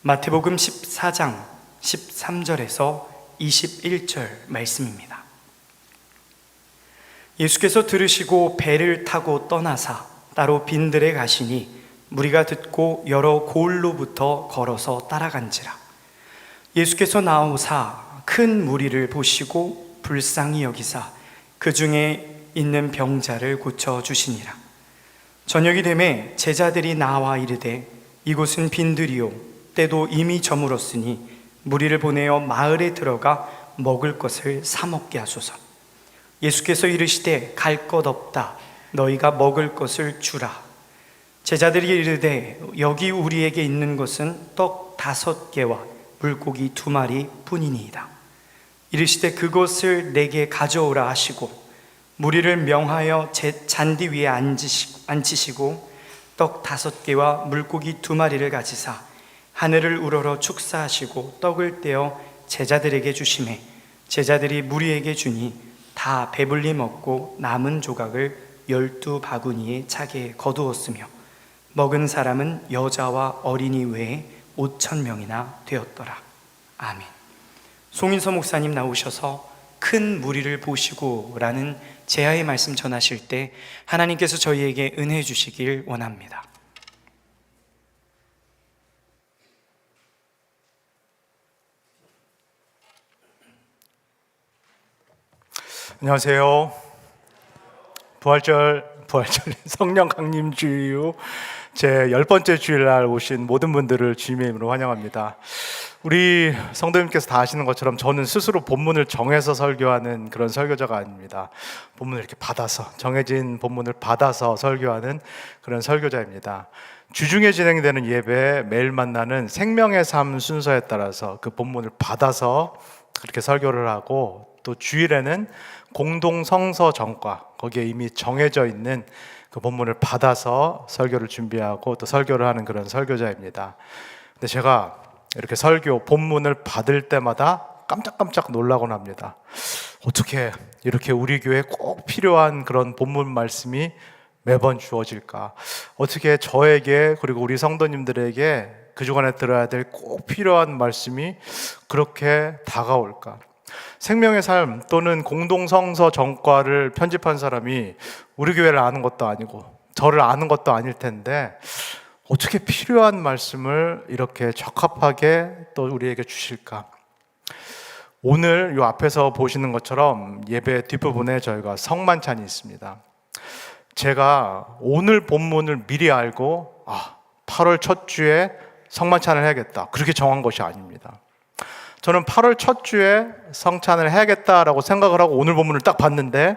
마태복음 14장 13절에서 21절 말씀입니다. 예수께서 들으시고 배를 타고 떠나사 따로 빈들에 가시니 무리가 듣고 여러 고을로부터 걸어서 따라간지라. 예수께서 나오사 큰 무리를 보시고 불쌍히 여기사 그 중에 있는 병자를 고쳐 주시니라. 저녁이 되매 제자들이 나와 이르되 이곳은 빈들이요 때도 이미 저물었으니 무리를 보내어 마을에 들어가 먹을 것을 사 먹게 하소서. 예수께서 이르시되 갈 것 없다. 너희가 먹을 것을 주라. 제자들이 이르되 여기 우리에게 있는 것은 떡 5개와 물고기 2마리 뿐이니이다. 이르시되 그것을 내게 가져오라 하시고 무리를 명하여 잔디 위에 앉히시고 떡 5개와 물고기 2마리를 가지사 하늘을 우러러 축사하시고 떡을 떼어 제자들에게 주시매 제자들이 무리에게 주니 다 배불리 먹고 남은 조각을 12바구니에 차게 거두었으며 먹은 사람은 여자와 어린이 외에 5,000명이나 되었더라. 아멘. 송인서 목사님 나오셔서 큰 무리를 보시고 라는 제아의 말씀 전하실 때 하나님께서 저희에게 은혜 주시길 원합니다. 안녕하세요. 부활절 성령 강림 주일 제 10번째 주일날 오신 모든 분들을 주님의 이름으로 환영합니다. 우리 성도님께서 다 아시는 것처럼 저는 스스로 본문을 정해서 설교하는 그런 설교자가 아닙니다. 본문을 이렇게 받아서, 정해진 본문을 받아서 설교하는 그런 설교자입니다. 주중에 진행되는 예배, 매일 만나는 생명의 삶 순서에 따라서 그 본문을 받아서 그렇게 설교를 하고, 또 주일에는 공동 성서 전과, 거기에 이미 정해져 있는 그 본문을 받아서 설교를 준비하고 또 설교를 하는 그런 설교자입니다. 근데 제가 이렇게 설교 본문을 받을 때마다 깜짝깜짝 놀라곤 합니다. 어떻게 이렇게 우리 교회에 꼭 필요한 그런 본문 말씀이 매번 주어질까? 어떻게 저에게 그리고 우리 성도님들에게 그 주간에 들어야 될 꼭 필요한 말씀이 그렇게 다가올까? 생명의 삶 또는 공동성서 전과를 편집한 사람이 우리 교회를 아는 것도 아니고 저를 아는 것도 아닐 텐데 어떻게 필요한 말씀을 이렇게 적합하게 또 우리에게 주실까? 오늘 이 앞에서 보시는 것처럼 예배 뒷부분에 저희가 성만찬이 있습니다. 제가 오늘 본문을 미리 알고 8월 첫 주에 성만찬을 해야겠다 그렇게 정한 것이 아닙니다. 저는 8월 첫 주에 성찬을 해야겠다라고 생각을 하고 오늘 본문을 딱 봤는데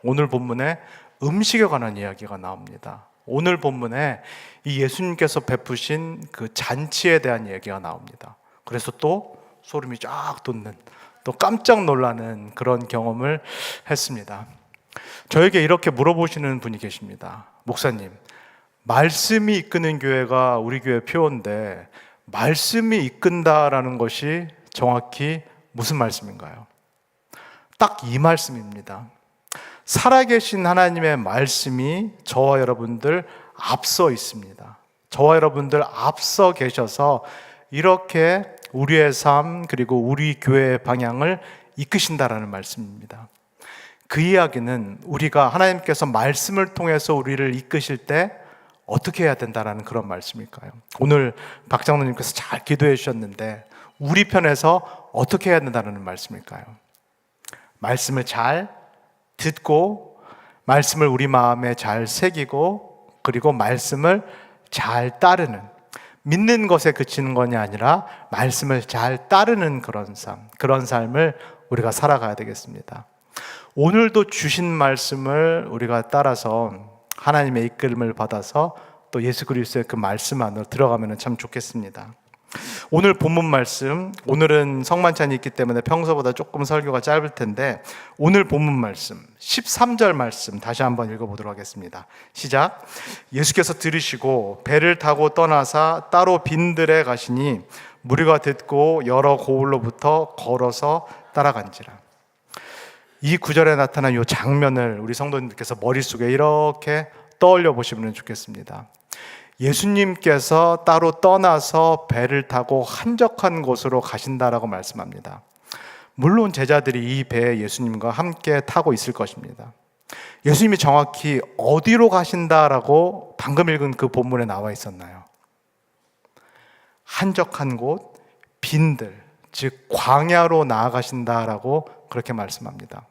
오늘 본문에 음식에 관한 이야기가 나옵니다. 오늘 본문에 이 예수님께서 베푸신 그 잔치에 대한 이야기가 나옵니다. 그래서 또 소름이 쫙 돋는, 또 깜짝 놀라는 그런 경험을 했습니다. 저에게 이렇게 물어보시는 분이 계십니다. 목사님, 말씀이 이끄는 교회가 우리 교회 표어인데 말씀이 이끈다라는 것이 정확히 무슨 말씀인가요? 딱 이 말씀입니다. 살아계신 하나님의 말씀이 저와 여러분들 앞서 있습니다. 저와 여러분들 앞서 계셔서 이렇게 우리의 삶 그리고 우리 교회의 방향을 이끄신다라는 말씀입니다. 그 이야기는 우리가 하나님께서 말씀을 통해서 우리를 이끄실 때 어떻게 해야 된다라는 그런 말씀일까요? 오늘 박 장로님께서 잘 기도해 주셨는데 우리 편에서 어떻게 해야 된다는 말씀일까요? 말씀을 잘 듣고 말씀을 우리 마음에 잘 새기고 그리고 말씀을 잘 따르는, 믿는 것에 그치는 것이 아니라 말씀을 잘 따르는 그런 삶을 우리가 살아가야 되겠습니다. 오늘도 주신 말씀을 우리가 따라서 하나님의 이끌림을 받아서 또 예수 그리스도의 그 말씀 안으로 들어가면 참 좋겠습니다. 오늘 본문 말씀, 오늘은 성만찬이 있기 때문에 평소보다 조금 설교가 짧을 텐데 오늘 본문 말씀 13절 말씀 다시 한번 읽어보도록 하겠습니다. 시작. 예수께서 들으시고 배를 타고 떠나사 따로 빈들에 가시니 무리가 듣고 여러 고을로부터 걸어서 따라간지라. 이 구절에 나타난 이 장면을 우리 성도님들께서 머릿속에 이렇게 떠올려 보시면 좋겠습니다. 예수님께서 따로 떠나서 배를 타고 한적한 곳으로 가신다라고 말씀합니다. 물론 제자들이 이 배에 예수님과 함께 타고 있을 것입니다. 예수님이 정확히 어디로 가신다라고 방금 읽은 그 본문에 나와 있었나요? 한적한 곳, 빈들, 즉 광야로 나아가신다라고 그렇게 말씀합니다.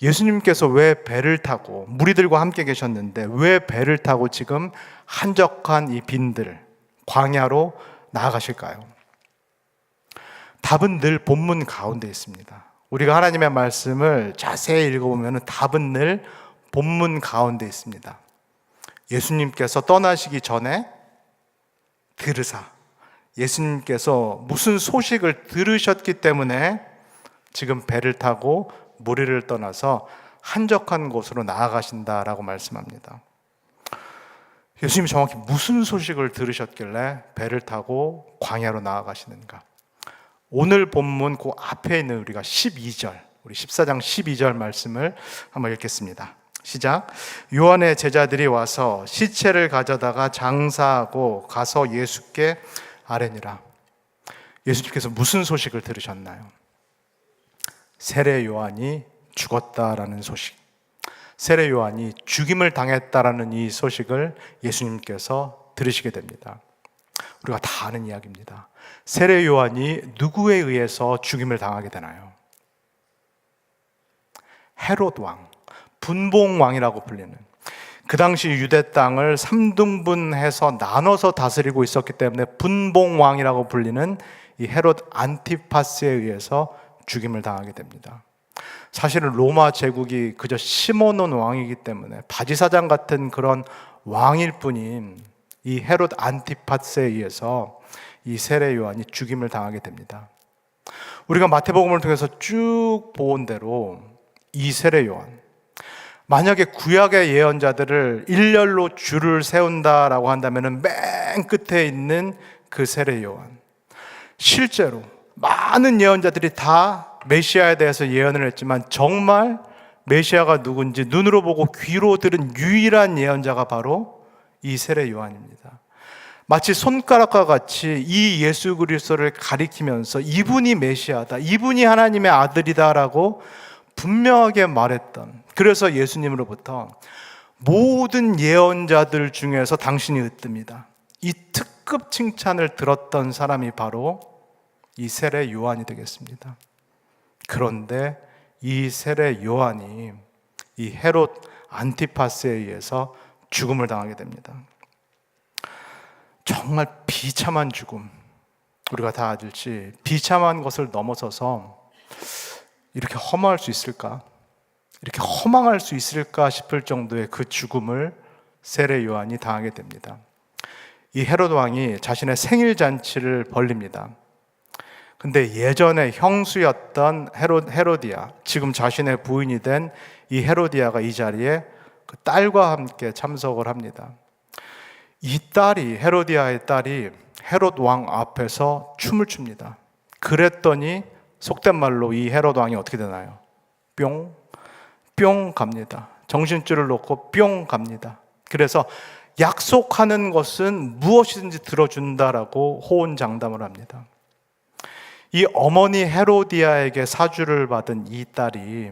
예수님께서 왜 배를 타고 무리들과 함께 계셨는데 왜 배를 타고 지금 한적한 이 빈들, 광야로 나아가실까요? 답은 늘 본문 가운데 있습니다. 우리가 하나님의 말씀을 자세히 읽어보면 답은 늘 본문 가운데 있습니다. 예수님께서 떠나시기 전에 들으사, 예수님께서 무슨 소식을 들으셨기 때문에 지금 배를 타고 무리를 떠나서 한적한 곳으로 나아가신다라고 말씀합니다. 예수님이 정확히 무슨 소식을 들으셨길래 배를 타고 광야로 나아가시는가? 오늘 본문 그 앞에 있는 우리가 12절, 우리 14장 12절 말씀을 한번 읽겠습니다. 시작. 요한의 제자들이 와서 시체를 가져다가 장사하고 가서 예수께 아뢰니라. 예수님께서 무슨 소식을 들으셨나요? 세례 요한이 죽었다라는 소식, 세례 요한이 죽임을 당했다라는 이 소식을 예수님께서 들으시게 됩니다. 우리가 다 아는 이야기입니다. 세례 요한이 누구에 의해서 죽임을 당하게 되나요? 헤롯 왕, 분봉 왕이라고 불리는, 그 당시 유대 땅을 3등분해서 나눠서 다스리고 있었기 때문에 분봉 왕이라고 불리는 이 헤롯 안티파스에 의해서 죽임을 당하게 됩니다. 사실은 로마 제국이 그저 심어놓은 왕이기 때문에 바지사장 같은 그런 왕일 뿐인 이 헤롯 안티파스에 의해서 이 세례 요한이 죽임을 당하게 됩니다. 우리가 마태복음을 통해서 쭉 본 대로 이 세례 요한, 만약에 구약의 예언자들을 일렬로 줄을 세운다라고 한다면 맨 끝에 있는 그 세례 요한, 실제로 많은 예언자들이 다 메시아에 대해서 예언을 했지만 정말 메시아가 누군지 눈으로 보고 귀로 들은 유일한 예언자가 바로 이 세례 요한입니다. 마치 손가락과 같이 이 예수 그리스도를 가리키면서 이분이 메시아다, 이분이 하나님의 아들이다라고 분명하게 말했던, 그래서 예수님으로부터 모든 예언자들 중에서 당신이 으뜸이다, 이 특급 칭찬을 들었던 사람이 바로 이 세례 요한이 되겠습니다. 그런데 이 세례 요한이 이 헤롯 안티파스에 의해서 죽음을 당하게 됩니다. 정말 비참한 죽음, 우리가 다 알지, 비참한 것을 넘어서서 이렇게 허무할 수 있을까? 이렇게 허망할 수 있을까 싶을 정도의 그 죽음을 세례 요한이 당하게 됩니다. 이 헤롯 왕이 자신의 생일 잔치를 벌립니다. 근데 예전에 형수였던 헤로디아, 지금 자신의 부인이 된 이 헤로디아가 이 자리에 그 딸과 함께 참석을 합니다. 이 딸이, 헤로디아의 딸이 헤롯 왕 앞에서 춤을 춥니다. 그랬더니 속된 말로 이 헤롯 왕이 어떻게 되나요? 뿅 갑니다. 정신줄을 놓고 뿅 갑니다. 그래서 약속하는 것은 무엇이든지 들어준다라고 호언장담을 합니다. 이 어머니 헤로디아에게 사주를 받은 이 딸이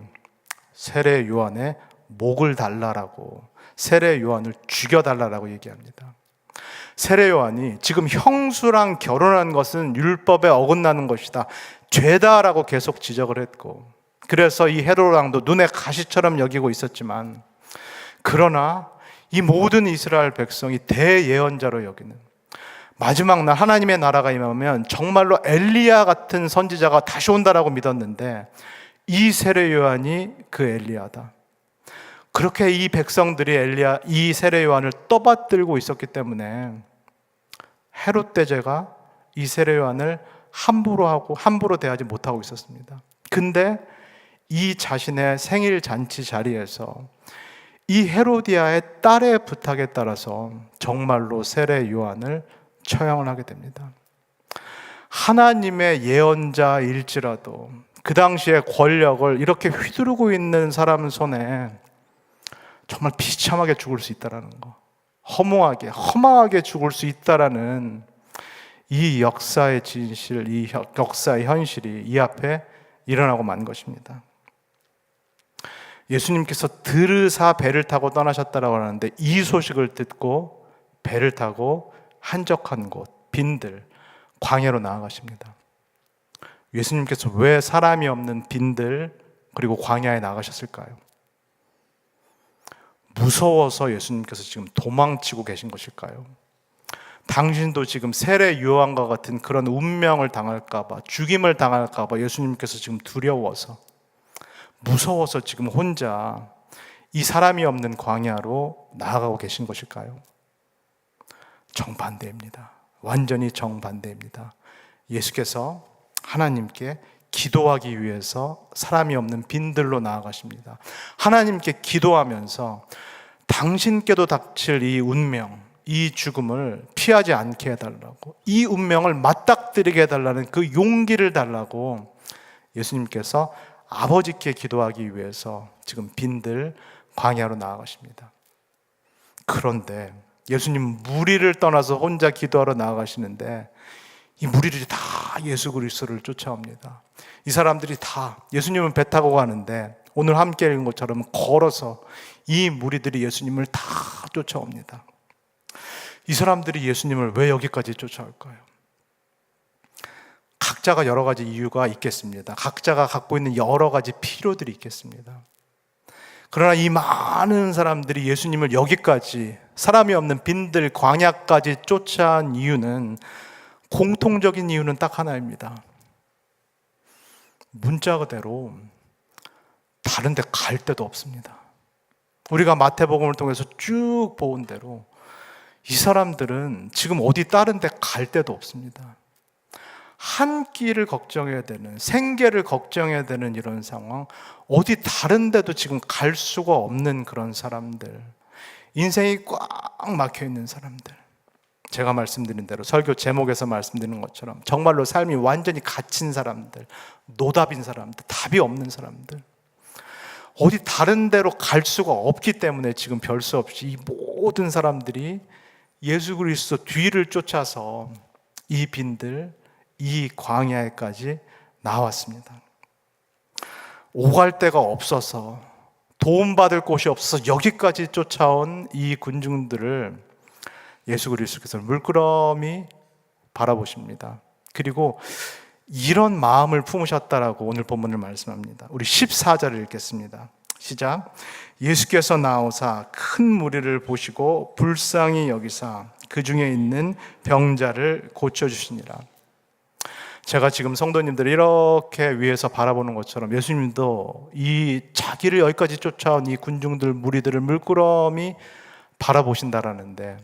세례 요한의 목을 달라라고, 세례 요한을 죽여달라라고 얘기합니다. 세례 요한이 지금 형수랑 결혼한 것은 율법에 어긋나는 것이다, 죄다라고 계속 지적을 했고, 그래서 이 헤롯 왕도 눈에 가시처럼 여기고 있었지만, 그러나 이 모든 이스라엘 백성이 대예언자로 여기는, 마지막 날 하나님의 나라가 임하면 정말로 엘리야 같은 선지자가 다시 온다라고 믿었는데 이 세례 요한이 그 엘리야다. 그렇게 이 백성들이 이 세례 요한을 떠받들고 있었기 때문에 헤롯 대제가 이 세례 요한을 함부로 대하지 못하고 있었습니다. 근데 이 자신의 생일 잔치 자리에서 이 헤로디아의 딸의 부탁에 따라서 정말로 세례 요한을 처형을 하게 됩니다. 하나님의 예언자일지라도 그 당시의 권력을 이렇게 휘두르고 있는 사람 손에 정말 비참하게 죽을 수 있다는 거, 허무하게, 허망하게 죽을 수 있다라는 이 역사의 진실, 이 역사의 현실이 이 앞에 일어나고 만 것입니다. 예수님께서 드르사 배를 타고 떠나셨다라고 하는데 이 소식을 듣고 배를 타고 한적한 곳, 빈들, 광야로 나아가십니다. 예수님께서 왜 사람이 없는 빈들 그리고 광야에 나가셨을까요? 무서워서 예수님께서 지금 도망치고 계신 것일까요? 당신도 지금 세례 요한과 같은 그런 운명을 당할까봐, 죽임을 당할까봐 예수님께서 지금 두려워서, 무서워서 지금 혼자 이 사람이 없는 광야로 나아가고 계신 것일까요? 정반대입니다. 완전히 정반대입니다. 예수께서 하나님께 기도하기 위해서 사람이 없는 빈들로 나아가십니다. 하나님께 기도하면서 당신께도 닥칠 이 운명, 이 죽음을 피하지 않게 해달라고, 이 운명을 맞닥뜨리게 해달라는 그 용기를 달라고 예수님께서 아버지께 기도하기 위해서 지금 빈들 광야로 나아가십니다. 그런데 예수님 무리를 떠나서 혼자 기도하러 나아가시는데 이 무리들이 다 예수 그리스도를 쫓아옵니다. 이 사람들이 다, 예수님은 배 타고 가는데 오늘 함께 읽은 것처럼 걸어서 이 무리들이 예수님을 다 쫓아옵니다. 이 사람들이 예수님을 왜 여기까지 쫓아올까요? 각자가 여러 가지 이유가 있겠습니다. 각자가 갖고 있는 여러 가지 필요들이 있겠습니다. 그러나 이 많은 사람들이 예수님을 여기까지, 사람이 없는 빈들 광야까지 쫓아온 이유는, 공통적인 이유는 딱 하나입니다. 문자 그대로 다른 데 갈 데도 없습니다. 우리가 마태복음을 통해서 쭉 본 대로 이 사람들은 지금 어디 다른 데 갈 데도 없습니다. 한 끼를 걱정해야 되는, 생계를 걱정해야 되는 이런 상황, 어디 다른 데도 지금 갈 수가 없는 그런 사람들, 인생이 꽉 막혀 있는 사람들, 제가 말씀드린 대로 설교 제목에서 말씀드린 것처럼 정말로 삶이 완전히 갇힌 사람들, 노답인 사람들, 답이 없는 사람들, 어디 다른 데로 갈 수가 없기 때문에 지금 별 수 없이 이 모든 사람들이 예수 그리스도 뒤를 쫓아서 이 빈들, 이 광야에까지 나왔습니다. 오갈 데가 없어서, 도움받을 곳이 없어서 여기까지 쫓아온 이 군중들을 예수 그리스도께서 물끄러미 바라보십니다. 그리고 이런 마음을 품으셨다라고 오늘 본문을 말씀합니다. 우리 14절을 읽겠습니다. 시작. 예수께서 나오사 큰 무리를 보시고 불쌍히 여기사 그 중에 있는 병자를 고쳐주시니라. 제가 지금 성도님들을 이렇게 위에서 바라보는 것처럼 예수님도 이 자기를 여기까지 쫓아온 이 군중들, 무리들을 물끄러미 바라보신다라는데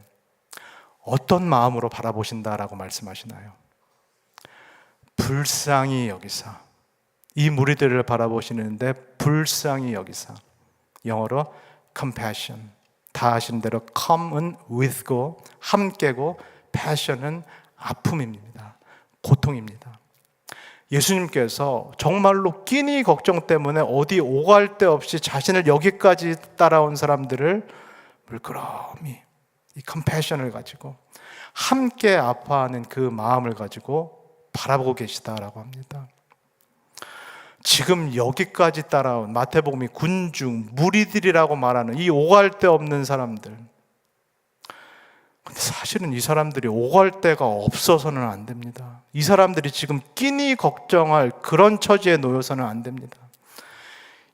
어떤 마음으로 바라보신다라고 말씀하시나요? 불쌍히 여기사, 이 무리들을 바라보시는데 불쌍히 여기사, 영어로 compassion, 다 아시는 대로 come은 with고 함께고 passion은 아픔입니다. 고통입니다. 예수님께서 정말로 끼니 걱정 때문에 어디 오갈 데 없이 자신을 여기까지 따라온 사람들을 물끄러미 이 컴패션을 가지고 함께 아파하는 그 마음을 가지고 바라보고 계시다라고 합니다. 지금 여기까지 따라온 마태복음이 군중, 무리들이라고 말하는 이 오갈 데 없는 사람들, 근데 사실은 이 사람들이 오갈 데가 없어서는 안 됩니다. 이 사람들이 지금 끼니 걱정할 그런 처지에 놓여서는 안 됩니다.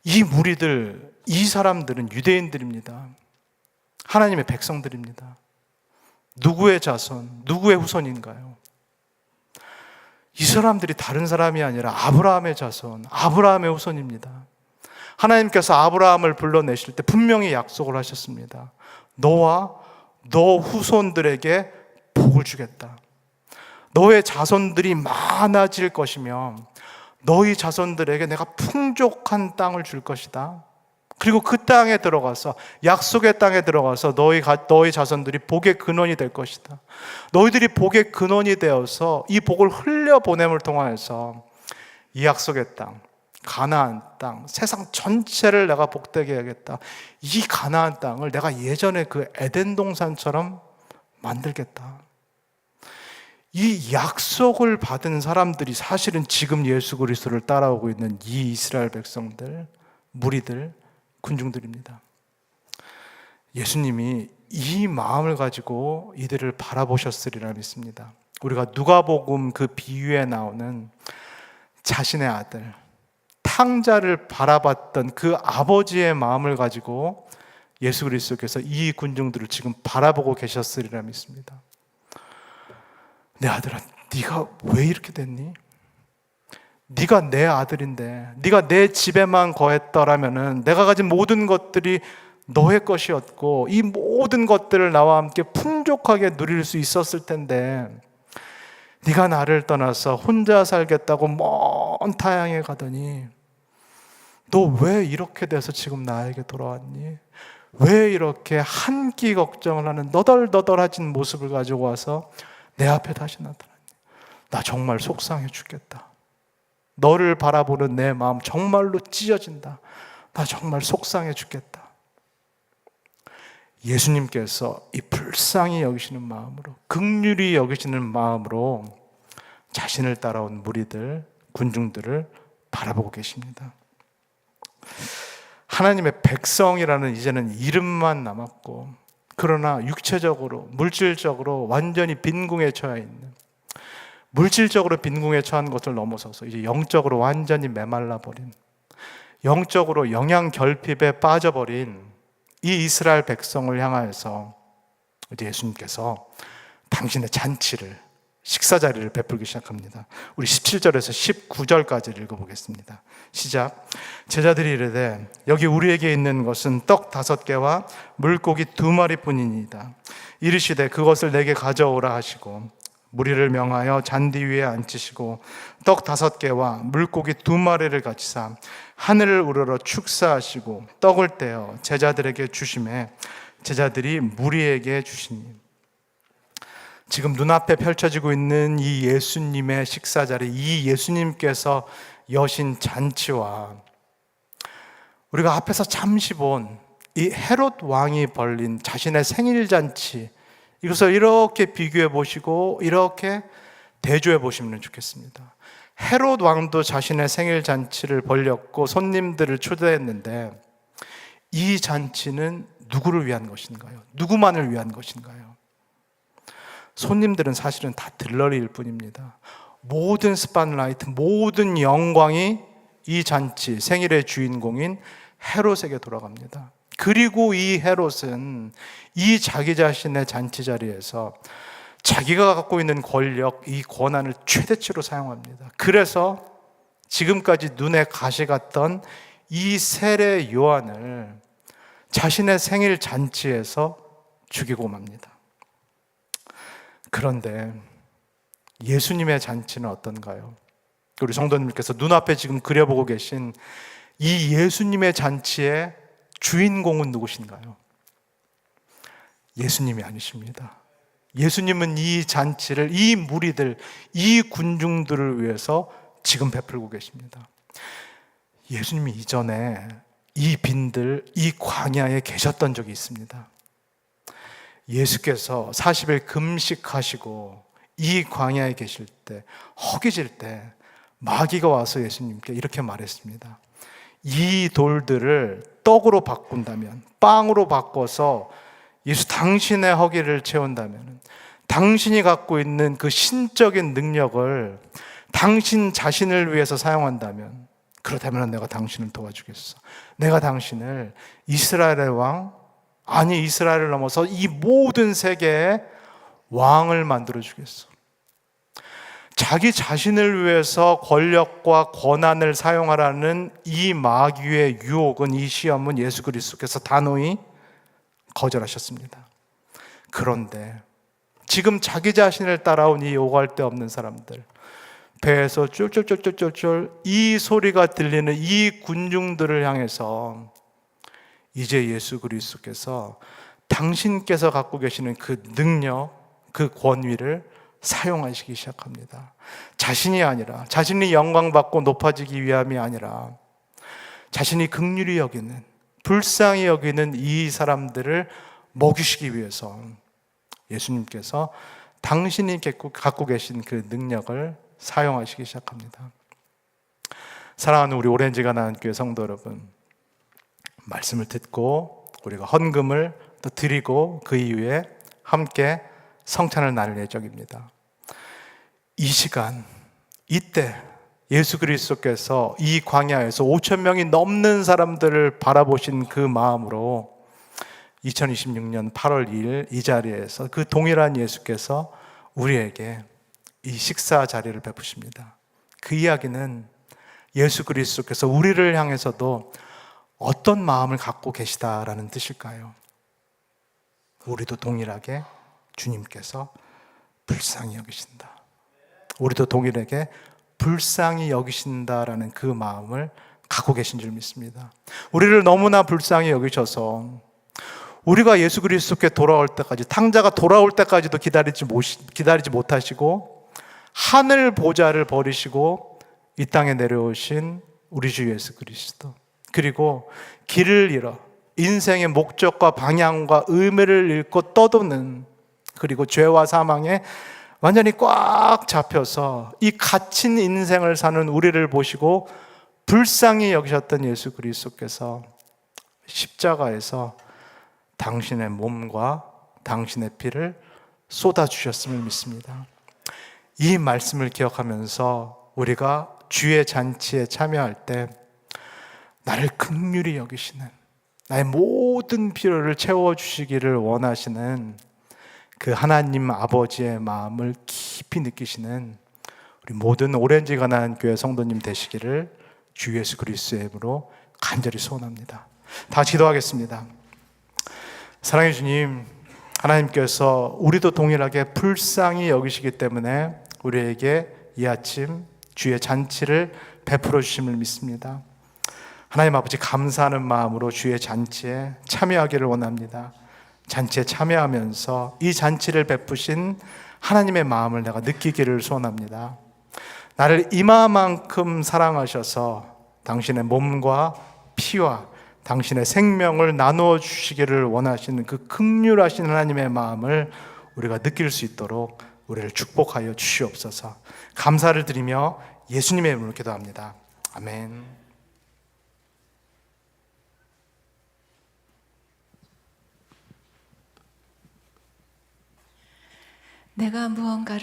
이 무리들, 이 사람들은 유대인들입니다. 하나님의 백성들입니다. 누구의 자손, 누구의 후손인가요? 이 사람들이 다른 사람이 아니라 아브라함의 자손, 아브라함의 후손입니다. 하나님께서 아브라함을 불러내실 때 분명히 약속을 하셨습니다. 너와 너 후손들에게 복을 주겠다. 너의 자손들이 많아질 것이며 너희 자손들에게 내가 풍족한 땅을 줄 것이다. 그리고 그 땅에 들어가서, 약속의 땅에 들어가서 너희 자손들이 복의 근원이 될 것이다. 너희들이 복의 근원이 되어서 이 복을 흘려보냄을 통하여서 이 약속의 땅, 가나안 땅, 세상 전체를 내가 복되게 해야겠다. 이 가나안 땅을 내가 예전에 그 에덴 동산처럼 만들겠다. 이 약속을 받은 사람들이 사실은 지금 예수 그리스도를 따라오고 있는 이 이스라엘 백성들, 무리들, 군중들입니다. 예수님이 이 마음을 가지고 이들을 바라보셨으리라 믿습니다. 우리가 누가복음 그 비유에 나오는 자신의 아들, 탕자를 바라봤던 그 아버지의 마음을 가지고 예수 그리스도께서 이 군중들을 지금 바라보고 계셨으리라 믿습니다. 내 아들아, 네가 왜 이렇게 됐니? 네가 내 아들인데, 네가 내 집에만 거했더라면은 내가 가진 모든 것들이 너의 것이었고 이 모든 것들을 나와 함께 풍족하게 누릴 수 있었을 텐데, 네가 나를 떠나서 혼자 살겠다고 먼 타향에 가더니 너 왜 이렇게 돼서 지금 나에게 돌아왔니? 왜 이렇게 한 끼 걱정을 하는 너덜너덜해진 모습을 가지고 와서 내 앞에 다시 나타났니? 나 정말 속상해 죽겠다. 너를 바라보는 내 마음 정말로 찢어진다. 나 정말 속상해 죽겠다. 예수님께서 이 불쌍히 여기시는 마음으로, 긍휼히 여기시는 마음으로 자신을 따라온 무리들, 군중들을 바라보고 계십니다. 하나님의 백성이라는 이제는 이름만 남았고, 그러나 육체적으로, 물질적으로 완전히 빈궁에 처해 있는, 물질적으로 빈궁에 처한 것을 넘어서서 이제 영적으로 완전히 메말라 버린, 영적으로 영양 결핍에 빠져버린 이 이스라엘 백성을 향하여서 이제 예수님께서 당신의 잔치를, 식사 자리를 베풀기 시작합니다. 우리 17절에서 19절까지 읽어보겠습니다. 시작. 제자들이 이르되 여기 우리에게 있는 것은 떡 5개와 물고기 2마리뿐이니이다. 이르시되 그것을 내게 가져오라 하시고 무리를 명하여 잔디 위에 앉히시고 떡 5개와 물고기 2마리를 가지사 하늘을 우러러 축사하시고 떡을 떼어 제자들에게 주시매 제자들이 무리에게 주시니. 지금 눈앞에 펼쳐지고 있는 이 예수님의 식사자리, 이 예수님께서 여신 잔치와 우리가 앞에서 잠시 본 이 헤롯 왕이 벌린 자신의 생일 잔치, 이것을 이렇게 비교해 보시고 이렇게 대조해 보시면 좋겠습니다. 헤롯 왕도 자신의 생일 잔치를 벌렸고 손님들을 초대했는데 이 잔치는 누구를 위한 것인가요? 누구만을 위한 것인가요? 손님들은 사실은 다 들러리일 뿐입니다. 모든 스팟라이트, 모든 영광이 이 잔치, 생일의 주인공인 헤롯에게 돌아갑니다. 그리고 이 헤롯은 이 자기 자신의 잔치 자리에서 자기가 갖고 있는 권력, 이 권한을 최대치로 사용합니다. 그래서 지금까지 눈에 가시 같던 이 세례 요한을 자신의 생일 잔치에서 죽이고 맙니다. 그런데 예수님의 잔치는 어떤가요? 우리 성도님께서 눈앞에 지금 그려보고 계신 이 예수님의 잔치의 주인공은 누구신가요? 예수님이 아니십니다. 예수님은 이 잔치를, 이 무리들, 이 군중들을 위해서 지금 베풀고 계십니다. 예수님이 이전에 이 빈들, 이 광야에 계셨던 적이 있습니다. 예수께서 40일 금식하시고 이 광야에 계실 때, 허기질 때 마귀가 와서 예수님께 이렇게 말했습니다. 이 돌들을 떡으로 바꾼다면, 빵으로 바꿔서 예수 당신의 허기를 채운다면, 당신이 갖고 있는 그 신적인 능력을 당신 자신을 위해서 사용한다면, 그렇다면 내가 당신을 도와주겠어. 내가 당신을 이스라엘의 왕, 아니 이스라엘을 넘어서 이 모든 세계의 왕을 만들어주겠어. 자기 자신을 위해서 권력과 권한을 사용하라는 이 마귀의 유혹은, 이 시험은 예수 그리스도께서 단호히 거절하셨습니다. 그런데 지금 자기 자신을 따라온 이 오갈 데 없는 사람들, 배에서 쫄쫄쫄쫄쫄 이 소리가 들리는 이 군중들을 향해서 이제 예수 그리스도께서 당신께서 갖고 계시는 그 능력, 그 권위를 사용하시기 시작합니다. 자신이 아니라, 자신이 영광받고 높아지기 위함이 아니라 자신이 긍휼히 여기는, 불쌍히 여기는 이 사람들을 먹이시기 위해서 예수님께서 당신이 갖고 계신 그 능력을 사용하시기 시작합니다. 사랑하는 우리 오렌지가 나은 교회 성도 여러분, 말씀을 듣고 우리가 헌금을 또 드리고 그 이후에 함께 성찬을 나눌 예정입니다. 이 시간, 이때 예수 그리스도께서 이 광야에서 5천 명이 넘는 사람들을 바라보신 그 마음으로 2026년 8월 2일 이 자리에서 그 동일한 예수께서 우리에게 이 식사 자리를 베푸십니다. 그 이야기는 예수 그리스도께서 우리를 향해서도 어떤 마음을 갖고 계시다라는 뜻일까요? 우리도 동일하게 주님께서 불쌍히 여기신다. 우리도 동일하게 불쌍히 여기신다라는 그 마음을 갖고 계신 줄 믿습니다. 우리를 너무나 불쌍히 여기셔서 우리가 예수 그리스도께 돌아올 때까지, 탕자가 돌아올 때까지도 기다리지 못하시고 하늘 보좌를 버리시고 이 땅에 내려오신 우리 주 예수 그리스도, 그리고 길을 잃어 인생의 목적과 방향과 의미를 잃고 떠도는, 그리고 죄와 사망에 완전히 꽉 잡혀서 이 갇힌 인생을 사는 우리를 보시고 불쌍히 여기셨던 예수 그리스도께서 십자가에서 당신의 몸과 당신의 피를 쏟아주셨음을 믿습니다. 이 말씀을 기억하면서 우리가 주의 잔치에 참여할 때 나를 긍휼히 여기시는, 나의 모든 필요를 채워주시기를 원하시는 그 하나님 아버지의 마음을 깊이 느끼시는 우리 모든 오렌지가 난 교회 성도님 되시기를 주 예수 그리스도의 이름으로 간절히 소원합니다. 다 기도하겠습니다. 사랑해 주님, 하나님께서 우리도 동일하게 불쌍히 여기시기 때문에 우리에게 이 아침 주의 잔치를 베풀어 주심을 믿습니다. 하나님 아버지, 감사하는 마음으로 주의 잔치에 참여하기를 원합니다. 잔치에 참여하면서 이 잔치를 베푸신 하나님의 마음을 내가 느끼기를 소원합니다. 나를 이마만큼 사랑하셔서 당신의 몸과 피와 당신의 생명을 나누어 주시기를 원하시는 그 긍휼하신 하나님의 마음을 우리가 느낄 수 있도록 우리를 축복하여 주시옵소서. 감사를 드리며 예수님의 이름으로 기도합니다. 아멘. 내가 무언가를